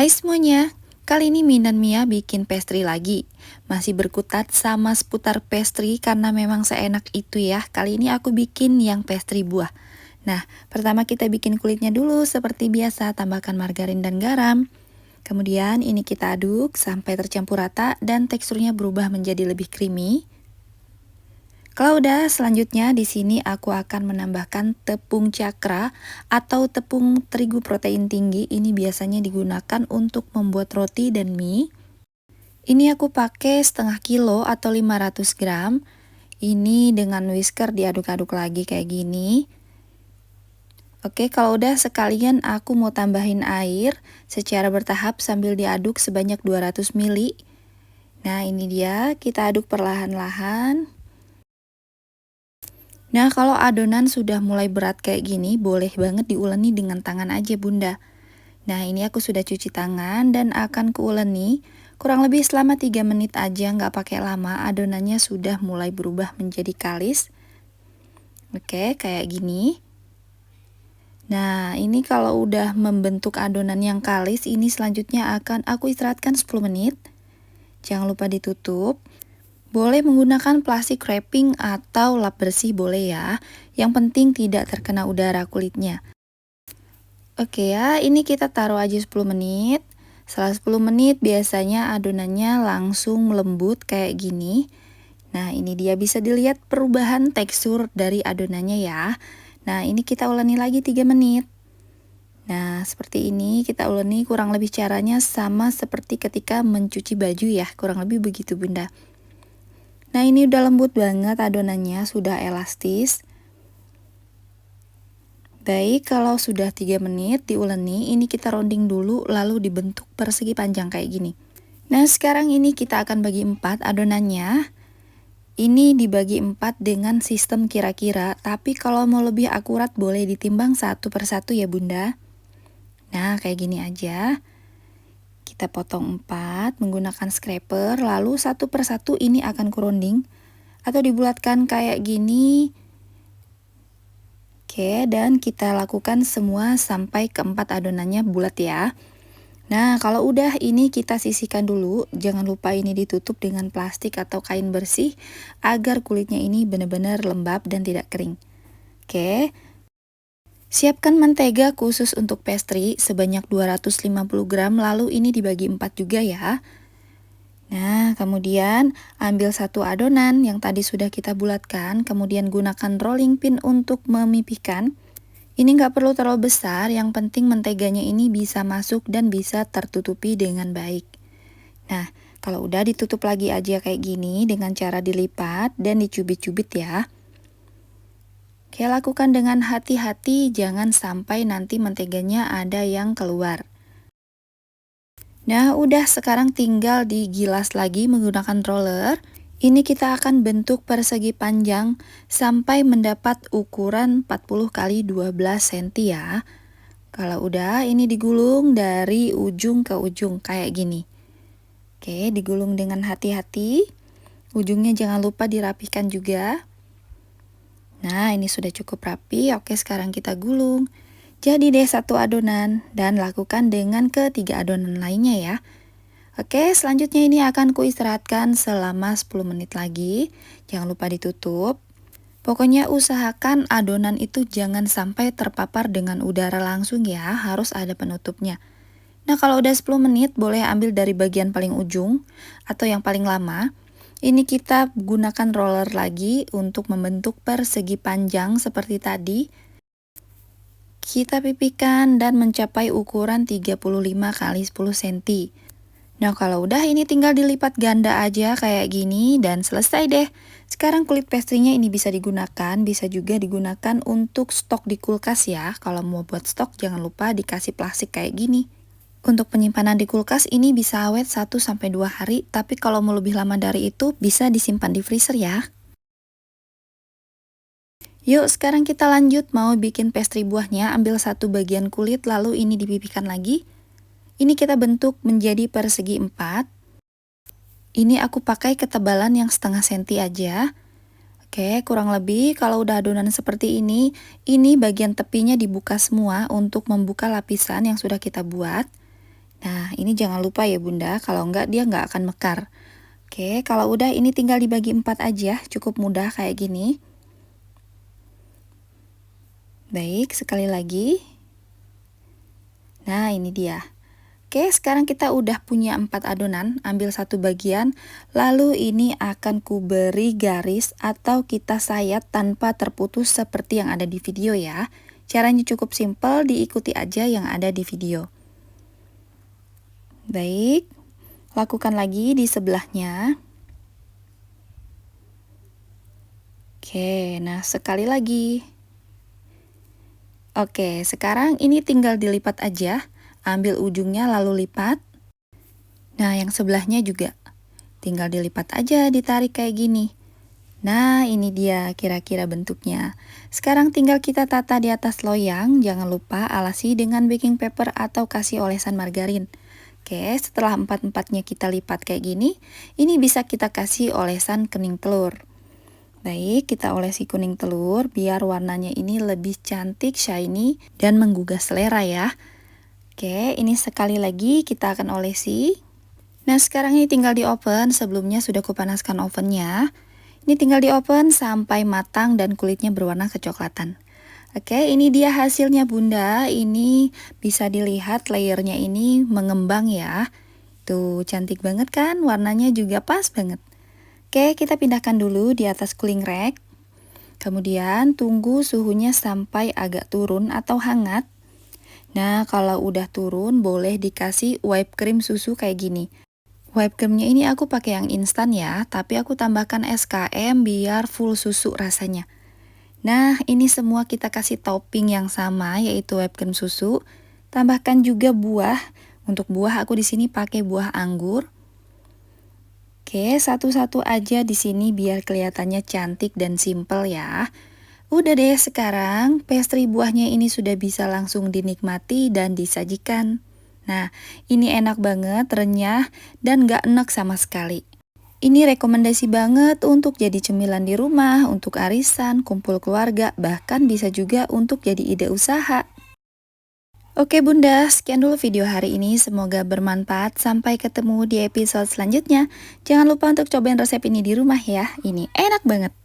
Hai semuanya, kali ini Min dan Mia bikin pastry lagi. Masih berkutat sama seputar pastry karena memang seenak itu ya. Kali ini aku bikin yang pastry buah. Nah, pertama kita bikin kulitnya dulu seperti biasa, tambahkan margarin dan garam. Kemudian ini kita aduk sampai tercampur rata dan teksturnya berubah menjadi lebih creamy. Kalau udah, selanjutnya di sini aku akan menambahkan tepung cakra atau tepung terigu protein tinggi. Ini biasanya digunakan untuk membuat roti dan mie. Ini aku pakai setengah kilo atau 500 gram. Ini dengan whisker diaduk-aduk lagi kayak gini. Oke, kalau udah sekalian aku mau tambahin air secara bertahap sambil diaduk sebanyak 200 ml. Nah, ini dia, kita aduk perlahan-lahan. Nah, kalau adonan sudah mulai berat kayak gini, boleh banget diuleni dengan tangan aja bunda. Nah, ini aku sudah cuci tangan dan akan kuuleni kurang lebih selama 3 menit aja, nggak pakai lama. Adonannya sudah mulai berubah menjadi kalis. Oke, kayak gini. Nah, ini kalau udah membentuk adonan yang kalis, ini selanjutnya akan aku istirahatkan 10 menit. Jangan lupa ditutup. Boleh menggunakan plastik wrapping atau lap bersih boleh ya. Yang penting tidak terkena udara kulitnya. Oke ya, ini kita taruh aja 10 menit. Setelah 10 menit biasanya adonannya langsung lembut kayak gini. Nah, ini dia bisa dilihat perubahan tekstur dari adonannya ya. Nah, ini kita uleni lagi 3 menit. Nah, seperti ini kita uleni, kurang lebih caranya sama seperti ketika mencuci baju ya. Kurang lebih begitu bunda. Nah, ini udah lembut banget adonannya, sudah elastis. Baik, kalau sudah 3 menit diuleni, ini kita rounding dulu lalu dibentuk persegi panjang kayak gini. Nah, sekarang ini kita akan bagi 4 adonannya. Ini dibagi 4 dengan sistem kira-kira, tapi kalau mau lebih akurat boleh ditimbang satu persatu ya bunda. Nah, kayak gini aja. Kita potong 4 menggunakan scraper, lalu satu persatu ini akan kurunding atau dibulatkan kayak gini. Oke, dan kita lakukan semua sampai keempat adonannya bulat ya. Nah, kalau udah ini kita sisihkan dulu. Jangan lupa ini ditutup dengan plastik atau kain bersih agar kulitnya ini benar-benar lembab dan tidak kering. Oke. Siapkan mentega khusus untuk pastry sebanyak 250 gram, lalu ini dibagi 4 juga ya. Nah, kemudian ambil satu adonan yang tadi sudah kita bulatkan, kemudian gunakan rolling pin untuk memipihkan. Ini nggak perlu terlalu besar, yang penting menteganya ini bisa masuk dan bisa tertutupi dengan baik. Nah, kalau udah ditutup lagi aja kayak gini dengan cara dilipat dan dicubit-cubit ya. Oke, lakukan dengan hati-hati, jangan sampai nanti menteganya ada yang keluar. Nah, udah, sekarang tinggal digilas lagi menggunakan roller. Ini kita akan bentuk persegi panjang sampai mendapat ukuran 40 x 12 cm ya. Kalau udah, ini digulung dari ujung ke ujung kayak gini. Oke, digulung dengan hati-hati. Ujungnya jangan lupa dirapikan juga. Nah, ini sudah cukup rapi. Oke, sekarang kita gulung. Jadi deh satu adonan dan lakukan dengan ketiga adonan lainnya ya. Oke, selanjutnya ini akan kuistirahatkan selama 10 menit lagi. Jangan lupa ditutup. Pokoknya usahakan adonan itu jangan sampai terpapar dengan udara langsung ya, harus ada penutupnya. Nah, kalau udah 10 menit boleh ambil dari bagian paling ujung atau yang paling lama. Ini kita gunakan roller lagi untuk membentuk persegi panjang seperti tadi. Kita pipihkan dan mencapai ukuran 35 x 10 cm. Nah, kalau udah ini tinggal dilipat ganda aja kayak gini dan selesai deh. Sekarang kulit pastrinya ini bisa digunakan, bisa juga digunakan untuk stok di kulkas ya. Kalau mau buat stok jangan lupa dikasih plastik kayak gini. Untuk penyimpanan di kulkas ini bisa awet 1-2 hari, tapi kalau mau lebih lama dari itu bisa disimpan di freezer ya. Yuk, sekarang kita lanjut mau bikin pastry buahnya. Ambil satu bagian kulit lalu ini dipipihkan lagi. Ini kita bentuk menjadi persegi 4. Ini aku pakai ketebalan yang setengah senti aja. Oke, kurang lebih kalau udah adonan seperti ini bagian tepinya dibuka semua untuk membuka lapisan yang sudah kita buat. Nah, ini jangan lupa ya bunda, kalau enggak dia nggak akan mekar. Oke, kalau udah ini tinggal dibagi 4 aja, cukup mudah kayak gini. Baik, sekali lagi. Nah, ini dia. Oke, sekarang kita udah punya 4 adonan, ambil satu bagian, lalu ini akan kuberi garis atau kita sayat tanpa terputus seperti yang ada di video ya. Caranya cukup simpel, diikuti aja yang ada di video. Baik, lakukan lagi di sebelahnya. Oke, nah sekali lagi. Oke, sekarang ini tinggal dilipat aja. Ambil ujungnya lalu lipat. Nah, yang sebelahnya juga. Tinggal dilipat aja, ditarik kayak gini. Nah, ini dia kira-kira bentuknya. Sekarang tinggal kita tata di atas loyang. Jangan lupa alasi dengan baking paper atau kasih olesan margarin. Oke, setelah empat-empatnya kita lipat kayak gini, ini bisa kita kasih olesan kuning telur. Baik, kita olesi kuning telur biar warnanya ini lebih cantik, shiny, dan menggugah selera ya. Oke, ini sekali lagi kita akan olesi. Nah, sekarang ini tinggal di oven. Sebelumnya sudah kupanaskan ovennya. Ini tinggal di oven sampai matang dan kulitnya berwarna kecoklatan. Oke, ini dia hasilnya bunda. Ini bisa dilihat layernya ini mengembang ya. Tuh, cantik banget kan? Warnanya juga pas banget. Oke, kita pindahkan dulu di atas cooling rack. Kemudian tunggu suhunya sampai agak turun atau hangat. Nah, kalau udah turun boleh dikasih whipped cream susu kayak gini. Whipped creamnya ini aku pakai yang instan ya, tapi aku tambahkan SKM biar full susu rasanya. Nah, ini semua kita kasih topping yang sama yaitu whipped cream susu. Tambahkan juga buah. Untuk buah aku di sini pakai buah anggur. Oke, satu-satu aja di sini biar kelihatannya cantik dan simple ya. Udah deh, sekarang pastry buahnya ini sudah bisa langsung dinikmati dan disajikan. Nah, ini enak banget, renyah, dan gak enek sama sekali. Ini rekomendasi banget untuk jadi cemilan di rumah, untuk arisan, kumpul keluarga, bahkan bisa juga untuk jadi ide usaha. Oke bunda, sekian dulu video hari ini, semoga bermanfaat. Sampai ketemu di episode selanjutnya. Jangan lupa untuk cobain resep ini di rumah ya, ini enak banget.